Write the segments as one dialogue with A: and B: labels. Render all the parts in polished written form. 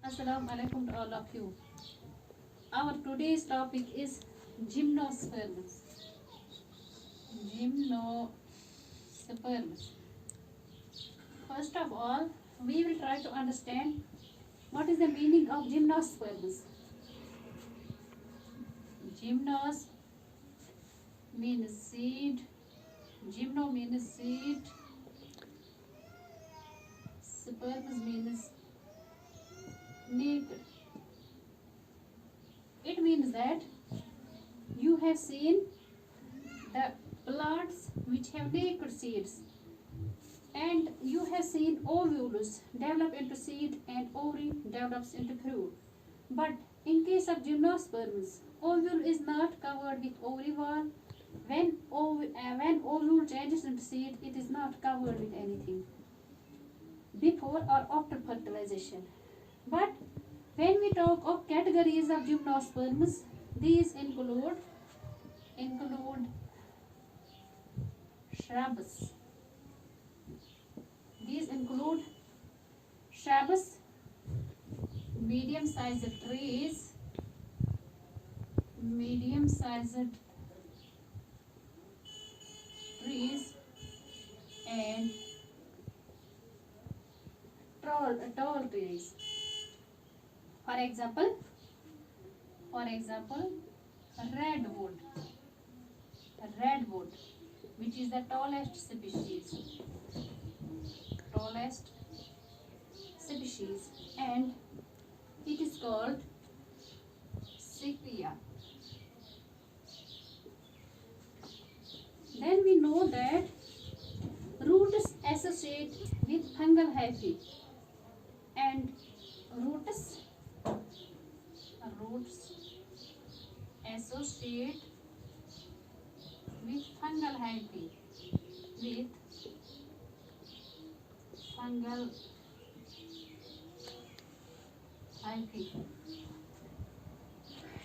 A: Assalamu alaikum to all of you. Our today's topic is gymnosperms. Gymnosperms. First of all, we will try to understand what is the meaning of gymnosperms. Gymnos means seed. Gymno means seed. Sperms means naked. It means that you have seen the plants which have naked seeds, and you have seen ovules develop into seed and ovary develops into fruit. But in case of gymnosperms, ovule is not covered with ovary wall. When ovule changes into seed, it is not covered with anything before or after fertilization. But when we talk of categories of gymnosperms, these include shrubs. These include shrubs, medium-sized trees, and tall trees. For example, redwood, which is the tallest species, and it is called sequoia. Then we know that roots associate with fungal hyphae, and roots associate with fungal hyphae.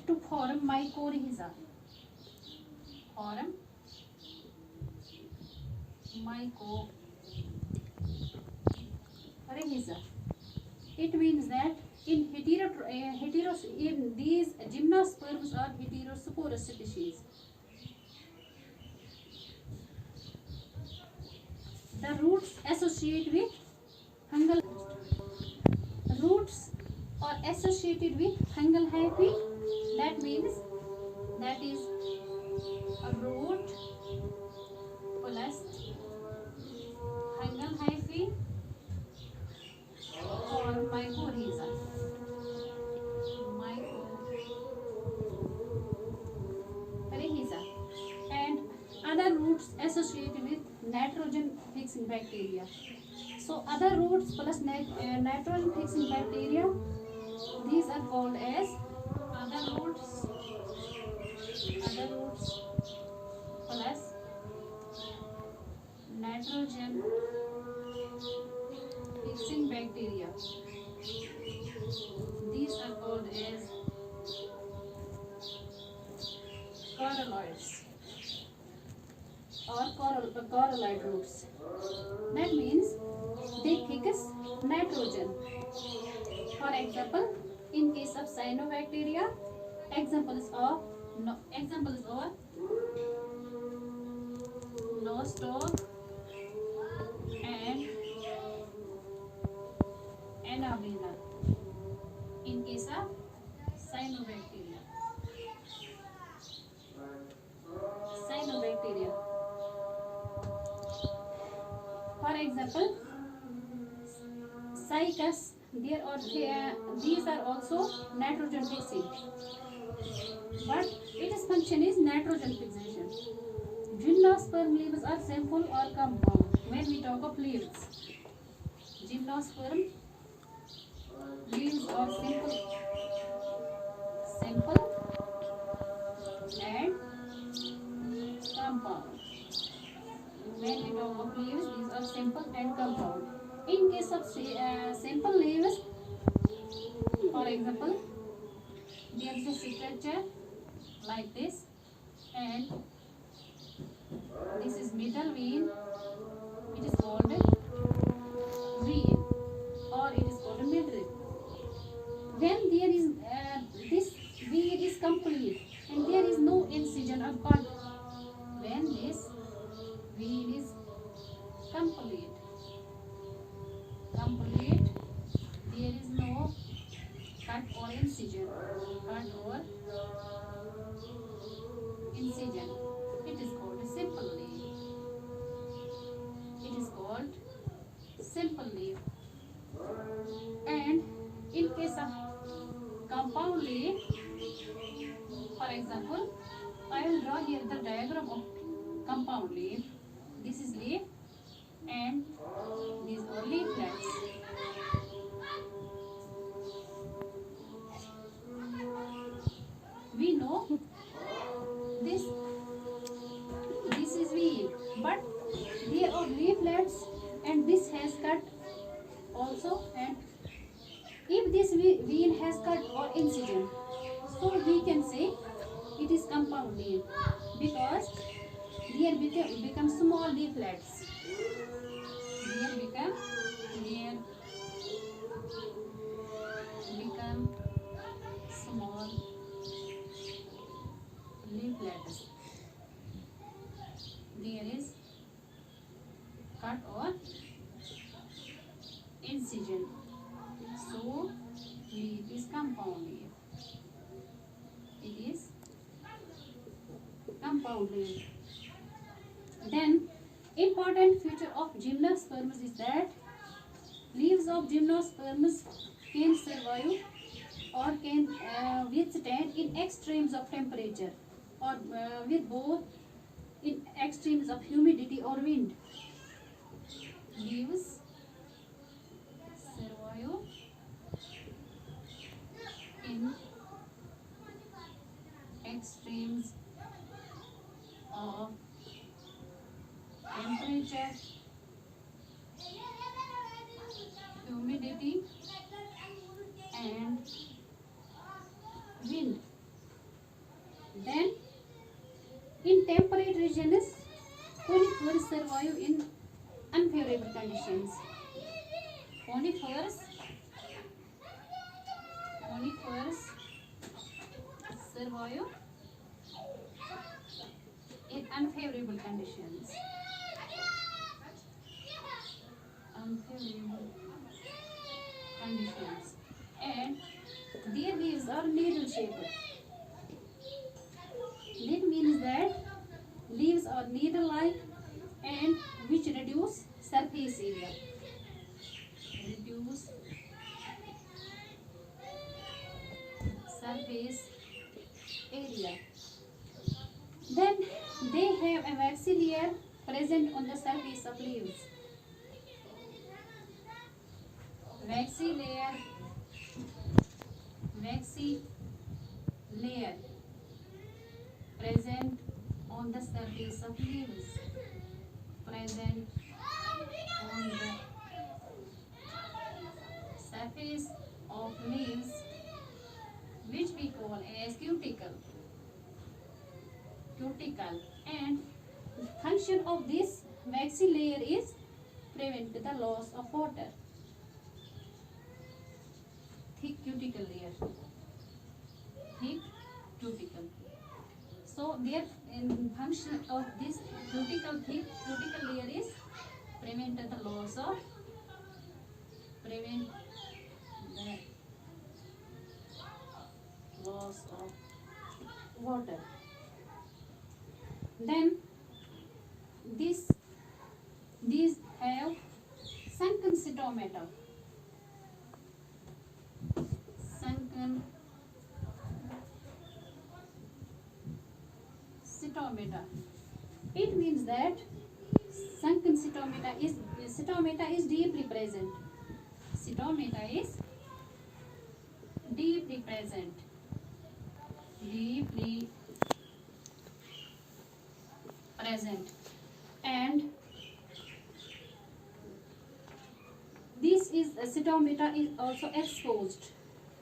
A: To form mycorrhiza. It means that in these gymnosperms are heterosporous species. The roots associated with fungal hyphae. That is a root plus fungal hyphae or mycorrhiza. And other roots associated with nitrogen fixing bacteria. So other roots plus nitrogen fixing bacteria, these are called as other roots plus nitrogen fixing bacteria. These are called as coralloids or coralloid roots. That means they fix nitrogen. For example, in case of cyanobacteria, examples are nostoc and anabina. In case of cyanobacteria. For example, cycas, these are also nitrogen fixing, but its function is nitrogen fixation. Gymnosperm leaves are simple or compound. When we talk of leaves, gymnosperm leaves are simple and compound. When we talk of leaves, these are simple and compound. In case of simple leaves, for example, there is a structure like this, and this is middle vein. It is called vein, or it is called midrib. there is this weed is complete and there is no incision or cut. When this weed is complete, there is no cut or incision, it is called a simple leaf. It is called simple leaf. And in case of compound leaf, for example, I will draw here the diagram of compound leaf. This is leaf and these are leaflets. We know this is weed, but there are leaflets and this has cut also, and if this weed has cut or incision, so we can say it is compound leaf because there become small leaflets. There become small leaflets. There is cut or incision. So leaf is compound leaf. It is compound leaf. Then important feature of gymnosperms is that leaves of gymnosperms can survive or can withstand in extremes of temperature or with both in extremes of humidity or wind. Leaves survive in extremes of temperature, humidity and wind. Then in temperate regions, conifers survive in unfavorable conditions. Conifers survive in unfavorable conditions. And their leaves are needle shaped. That means that leaves are needle like and which reduce surface area. Then they have a waxy layer present on the surface of leaves. Waxy layer present on the surface of leaves. Which we call as cuticle. And the function of this waxy layer is prevent the loss of water. Thick cuticle layer. So their function of this thick cuticle layer is prevent the loss of water. Then these have sunken stomata. It means that sunken stomata is deeply present. And this is stomata is also exposed.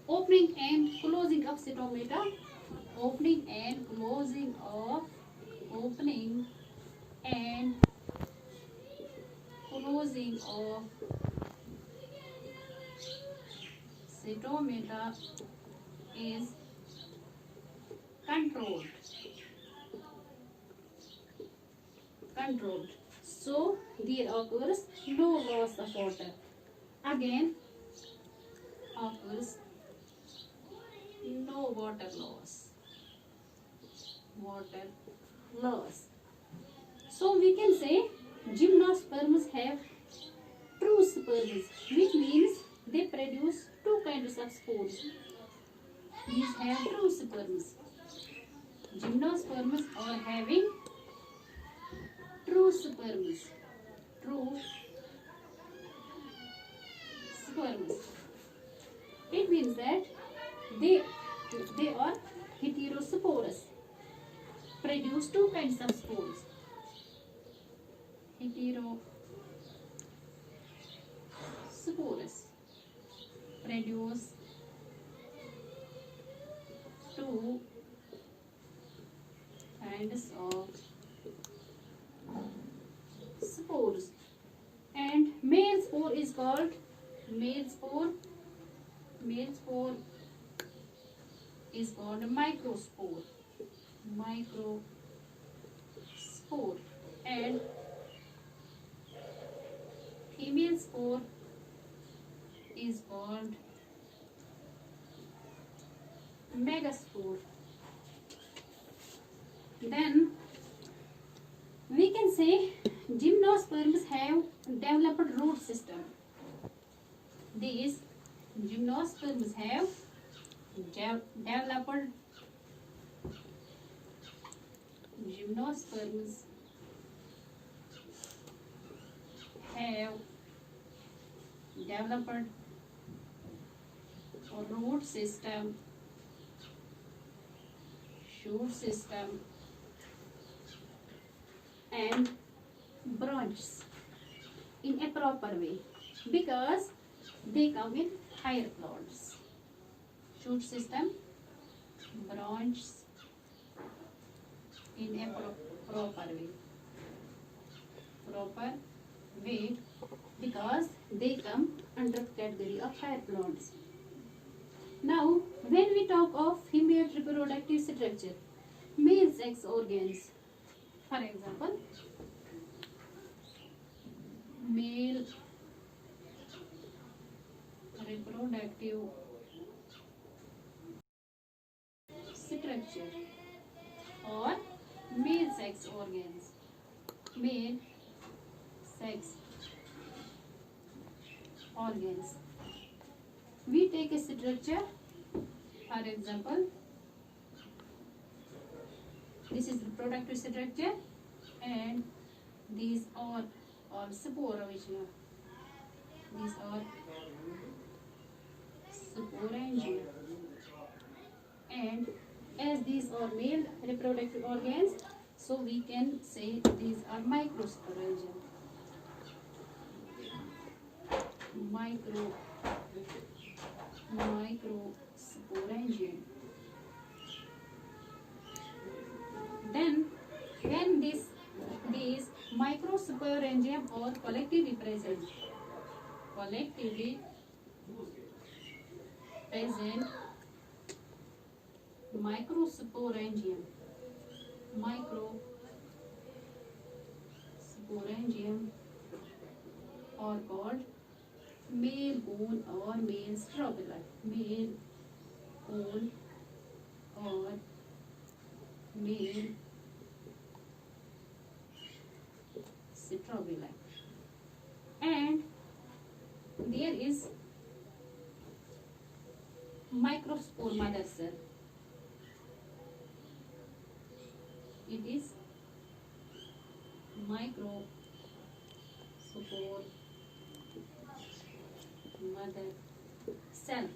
A: Opening and closing of stomata. Opening and closing of stomata is controlled. So there occurs no loss of water. Again occurs no water loss. So we can say gymnosperms have true sperms, which means they produce two kinds of spores. These have true sperms. Gymnosperms are having true sperms. It means that they are heterosporous, produce two kinds of spores. Heterosporous produce two kinds of spores, and male spore is called microspore. And female spore is called megaspore. Then we can say gymnosperms have developed root system. These gymnosperms have developed a root system, shoot system, and branches in a proper way, because they come in higher plants. Shoot system, branches in a proper way, because they come under category of higher plants. Now, when we talk of female reproductive structure, male sex organs, for example, male reproductive structure or male sex organs. We take a structure, for example, this is reproductive structure, and these are sporangia. These are sporangia, and as these are male reproductive organs, so we can say these are microsporangia. Microsporangia. Then, when these microsporangia are collectively present, microsporangium are called male bone or male strobili. And there is microspore mother cell. It is microspore mother cell.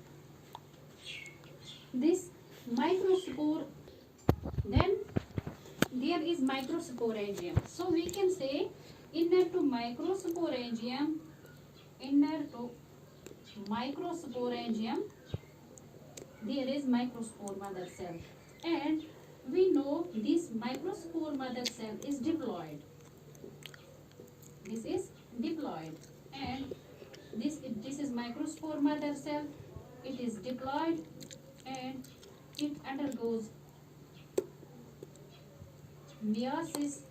A: This microspore, then there is microsporangium. So we can say inner to microsporangium, there is microspore mother cell, and we know this microspore mother cell is diploid. This is diploid, and this is microspore mother cell. It is diploid, and it undergoes meiosis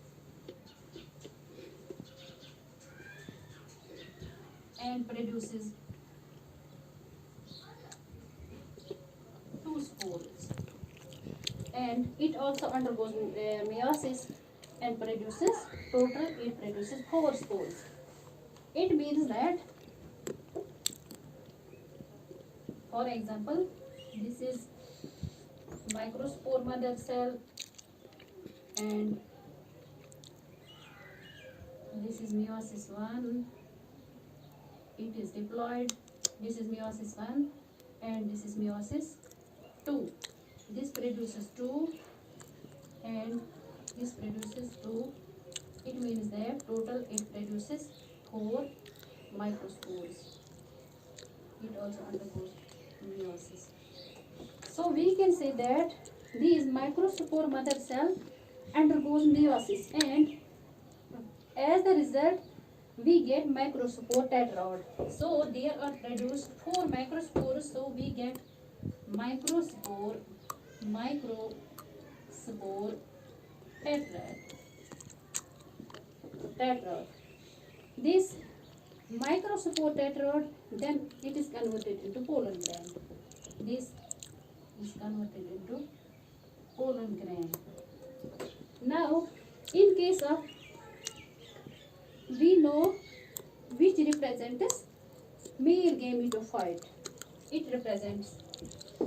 A: and produces two spores. And it also undergoes meiosis and produces total, it produces 4 spores. It means that, for example, this is microspore mother cell and this is meiosis 1, it is diploid, this is meiosis 1 and this is meiosis 2. This produces 2 and this produces 2. It means that total it produces 4 microspores. It also undergoes meiosis. So we can say that these microspore mother cell undergoes meiosis, and as the result we get microspore tetrad. So there are produced 4 microspores, so we get microspore tetrad. This microspore tetrad, then it is converted into pollen grain. This is converted into pollen grain. Now, in case of, we know which represents male gametophyte. It represents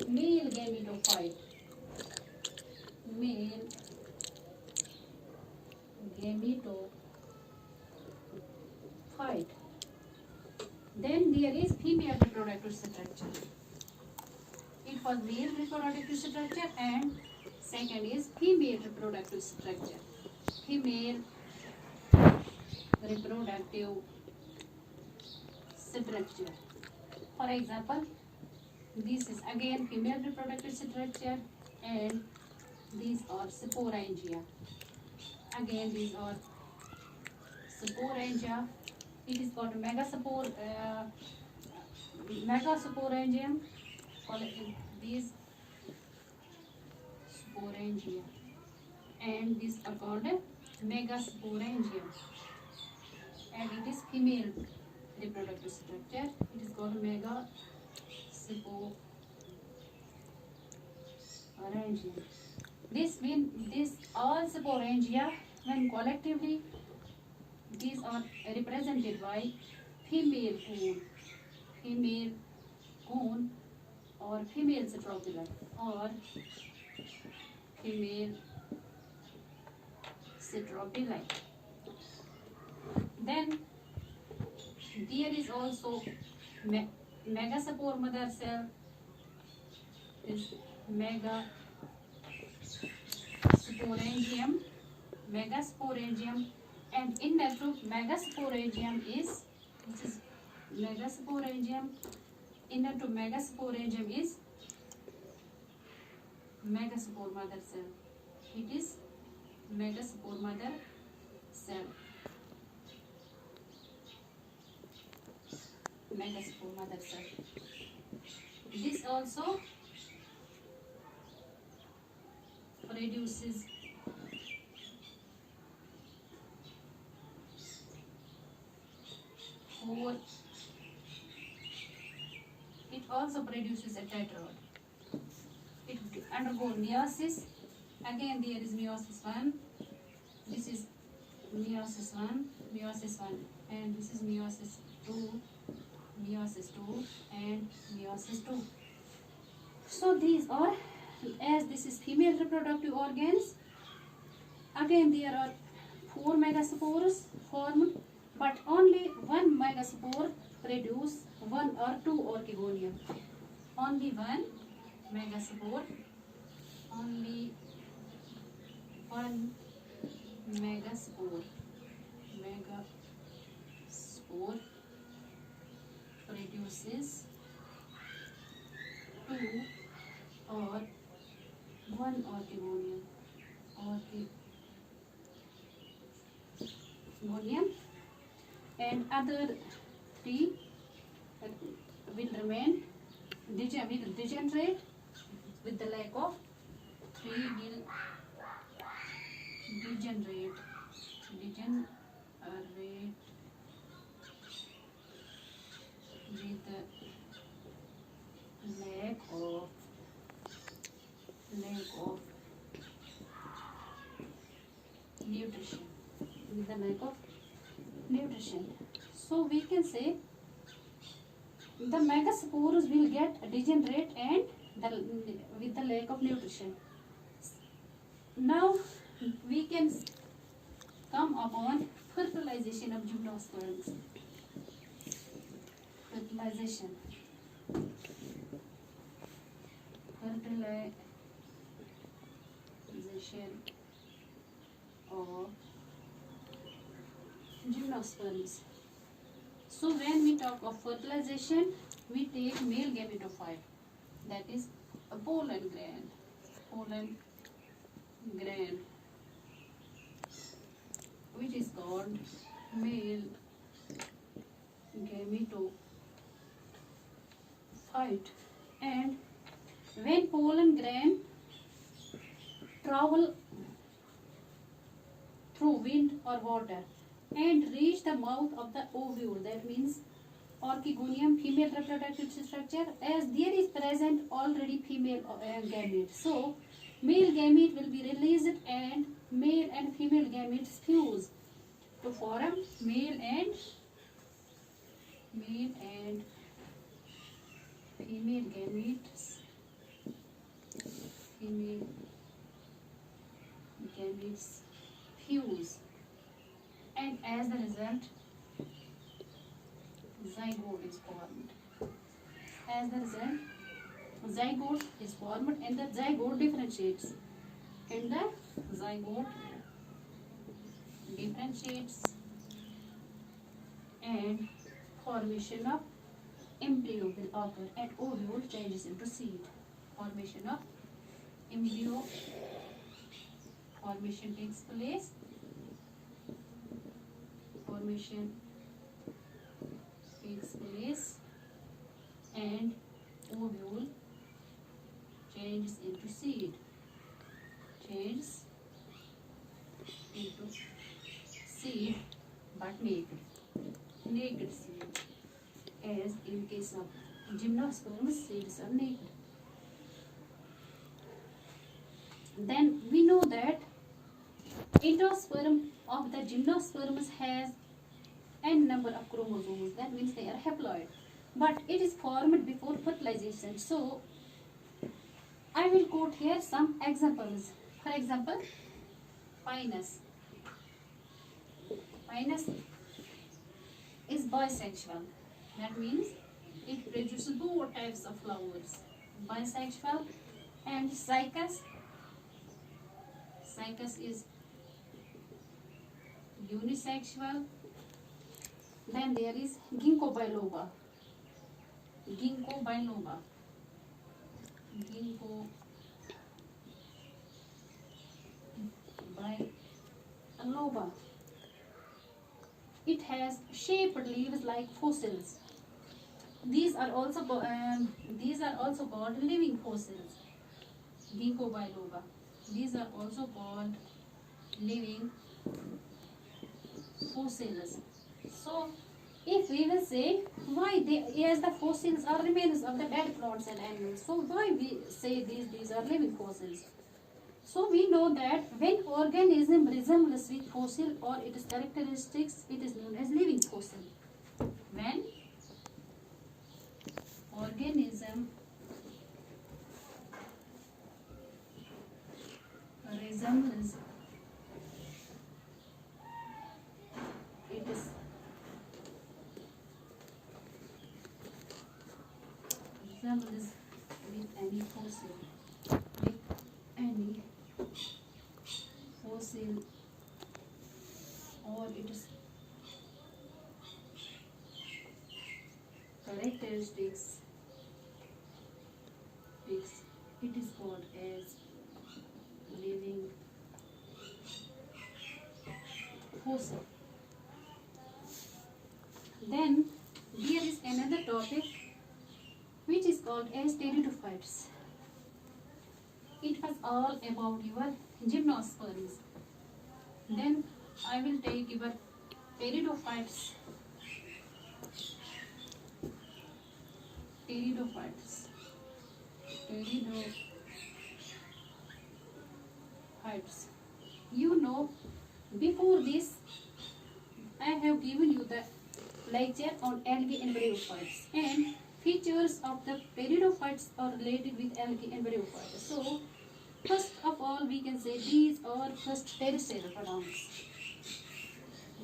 A: male gametophyte. Male gametophyte. Then there is female reproductive structure. It was male reproductive structure and second is female reproductive structure. Female reproductive structure. For example, this is again female reproductive structure and these are sporangia. Again these are sporangia. It is called megasporangium. These sporangia and these are called megasporangium, and it is female reproductive structure. It is called megasporangium. This all sporangia, when collectively, these are represented by female cone or female stropula or female stropili. Then there is also megaspore mother cell, is megasporangium, and inner to megasporangium is, which is megasporangium, inner to megasporangium is megaspore mother cell. It is megaspore mother cell. Megaspore mother cell. This also produces four. It also produces a tetrad. It undergoes meiosis. Again, there is meiosis 1. This is meiosis 1, and this is meiosis 2, and meiosis 2. So these are, as this is female reproductive organs, again there are 4 megaspores formed, but only one megaspore produce 1 or 2 orchigonium. Only one megaspore, only one megaspore produces 2 or 1 orchigonium. And other 3 will remain, will degenerate with the lack of 3 will degenerate with the lack of nutrition, with the lack of nutrition. So we can say the megaspores will get degenerate and with the lack of nutrition. Now we can come upon fertilization of gymnosperms. Fertilization of gymnosperms. So when we talk of fertilization, we take male gametophyte, that is a pollen gland, which is called male gametophyte. And when pollen grain travel through wind or water and reach the mouth of the ovule, that means orchigonium, female reproductive structure, as there is present already female gamete. So male gamete will be released and male and female gametes fuse to form male and female gametes. Female gametes fuse, and as the result zygote is formed. As the result zygote is formed and the zygote differentiates. And the zygote differentiates and formation of embryo will occur and ovule changes into seed. Formation of embryo takes place. And ovule changes into seed. But naked seed, as in case of gymnosperms, seeds are naked. Then we know that endosperm of the gymnosperms has n number of chromosomes, that means they are haploid, but it is formed before fertilization. So I will quote here some examples. For example, Pinus is bisexual, that means it produces both types of flowers, bisexual. And Cycas is unisexual. Then there is Ginkgo biloba. It has shaped leaves like fossils. These are also called living fossils. Ginkgo biloba. These are also called living fossils. So if we will say why as the fossils are remains of the dead plants and animals, so why we say these are living fossils? So we know that when organism resembles with fossil or its characteristics, it is known as living fossil. When organism resembles with any fossil, or its characteristics, it is called as living fossil. Then there is another topic which is called as pteridophytes. It was all about your gymnosperms. Then I will take your pteridophytes. Pteridophytes. Pteridophytes. You know, before this, I have given you the lecture on algae and bryophytes, and features of the pteridophytes are related with algae and bryophytes. So, first of all, we can say these are first terrestrial plants.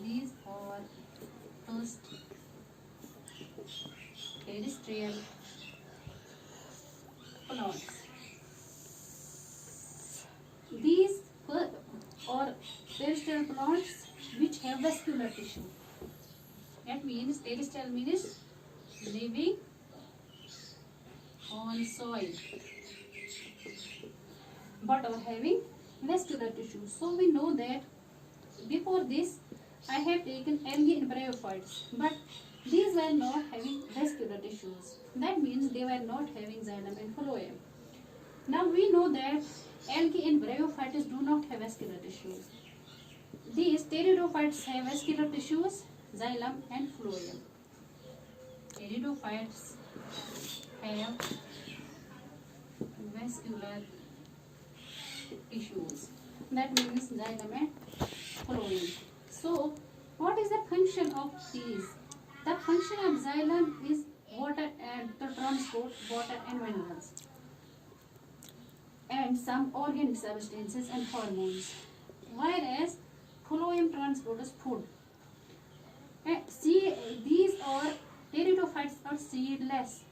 A: These are first terrestrial plants. These are terrestrial plants which have vascular tissue. That means terrestrial means living on soil, but are having vascular tissue. So we know that before this I have taken algae and bryophytes, but these were not having vascular tissues. That means they were not having xylem and phloem. Now we know that algae and bryophytes do not have vascular tissues. These pteridophytes have vascular tissues, xylem and phloem. Pteridophytes have vascular tissues. That means xylem and phloem. So, what is the function of these? The function of xylem is water and to transport water and minerals, and some organic substances and hormones, whereas phloem transports food. See, these are pteridophytes are seedless.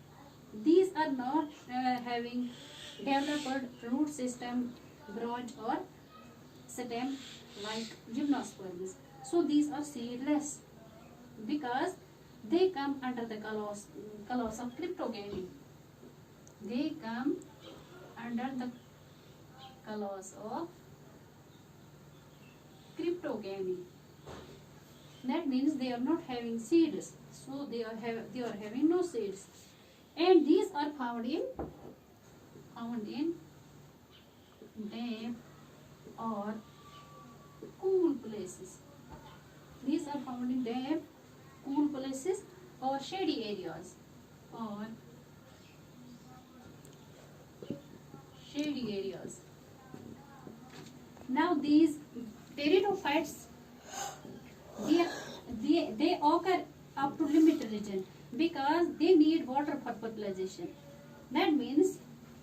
A: These are not having developed root system, branch or stem like gymnosperms. So these are seedless because they come under the clause of cryptogamy. They come under the clause of cryptogamy. That means they are not having seeds, so they are having no seeds, and these are found in damp or cool places. These are found in damp, cool places or shady areas. Now these pteridophytes, they occur up to limit region because they need water for fertilization. That means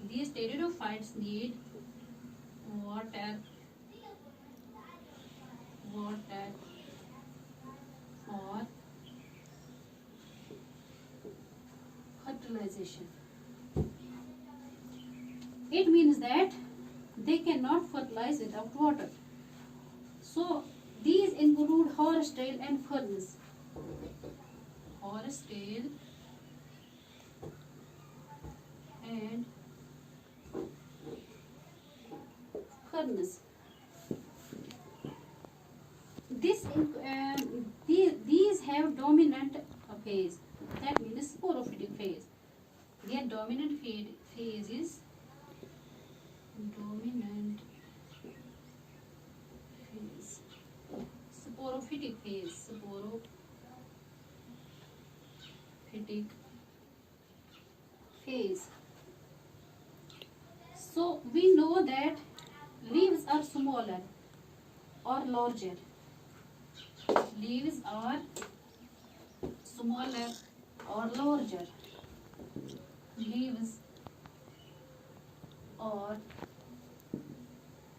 A: these pteridophytes need water for fertilization. It means that they cannot fertilize without water. So these include horsetail and ferns. Horsetail and ferns. These have dominant phase. That means sporophytic phase. Their dominant phase is sporophytic phase. So we know that leaves are smaller or larger. Leaves are smaller or larger. Leaves are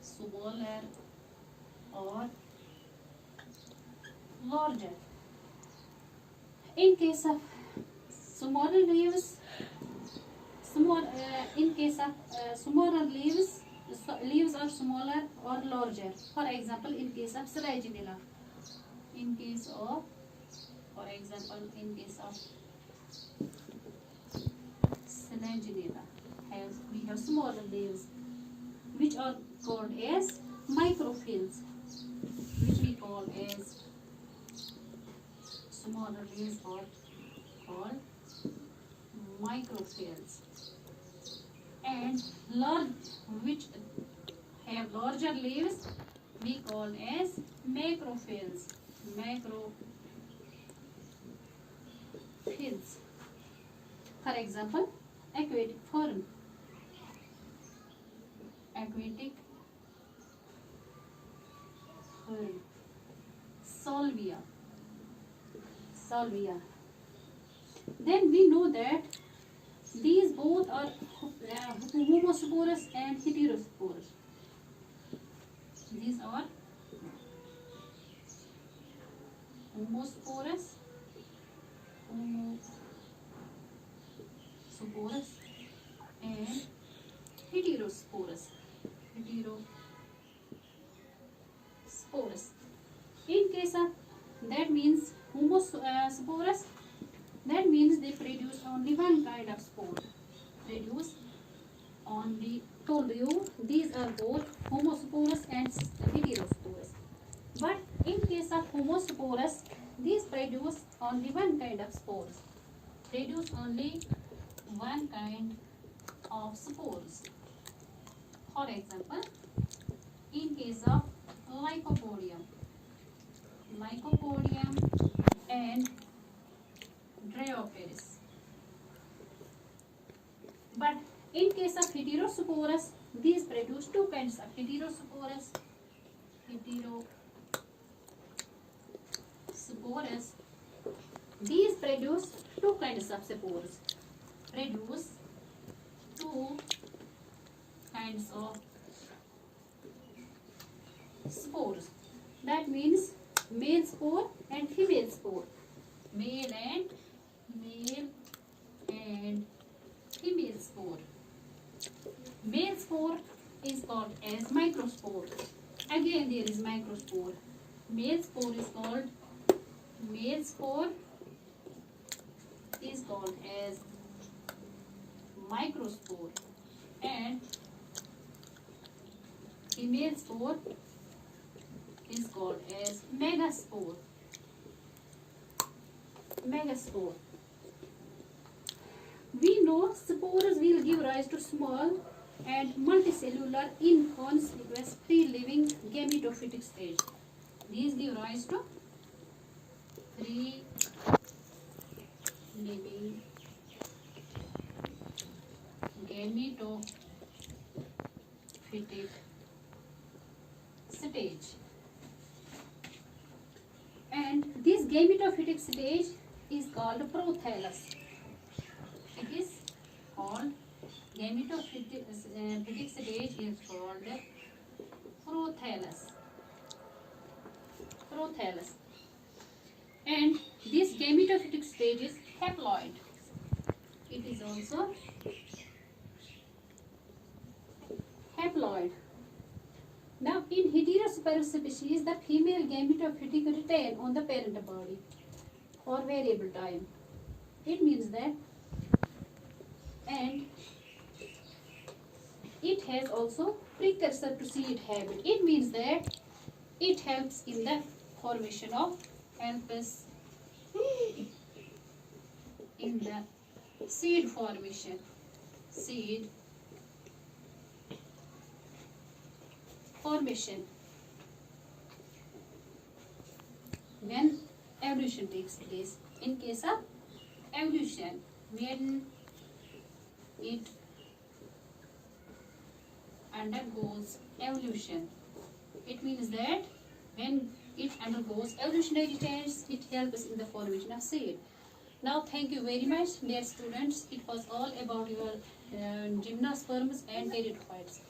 A: smaller or larger. In case of smaller leaves, smaller leaves are smaller or larger. For example, in case of Selaginella. In case of Selaginella, we have smaller leaves, which are called as microphyls, which we call as smaller leaves are called microphyls. and large, which have larger leaves, we call as macrophyls. Macrophyls. For example, aquatic fern. Aquatic fern. Salvia. Then we know that these both are homosporous and heterosporous. These are homosporous and heterosporous. In case of that means homosporous, that means they produce only one kind of spore. Told you these are both homosporous and heterosporous. But in case of homosporous, these produce only one kind of spores. For example, in case of Lycopodium and Dryoperis. But in case of heterosporous, these produce two kinds of heterosporous. These produce two kinds of spores. That means male spore and female spore. Male and female spore. Male spore is called as microspore. Again there is microspore. Male spore is called as microspore, and female spore is called as megaspore. We know spores will give rise to small and multicellular inconspicuous free-living gametophytic stage. These give rise to free-living gametophytic stage. And this gametophytic stage is called prothallus. It is called gametophytic stage is called prothallus. And this gametophytic stage is haploid. It is also haploid. Now, in heterosporous species, the female gametophytic retain on the parent body for variable time. It means that, and it has also precursor to seed habit. It means that it helps in the formation of seed formation. When evolution takes place. In case of evolution, when it undergoes evolution, it means that when it undergoes evolutionary change, it helps in the formation of seed. Now, thank you very much, dear students. It was all about your gymnosperms and pteridophytes.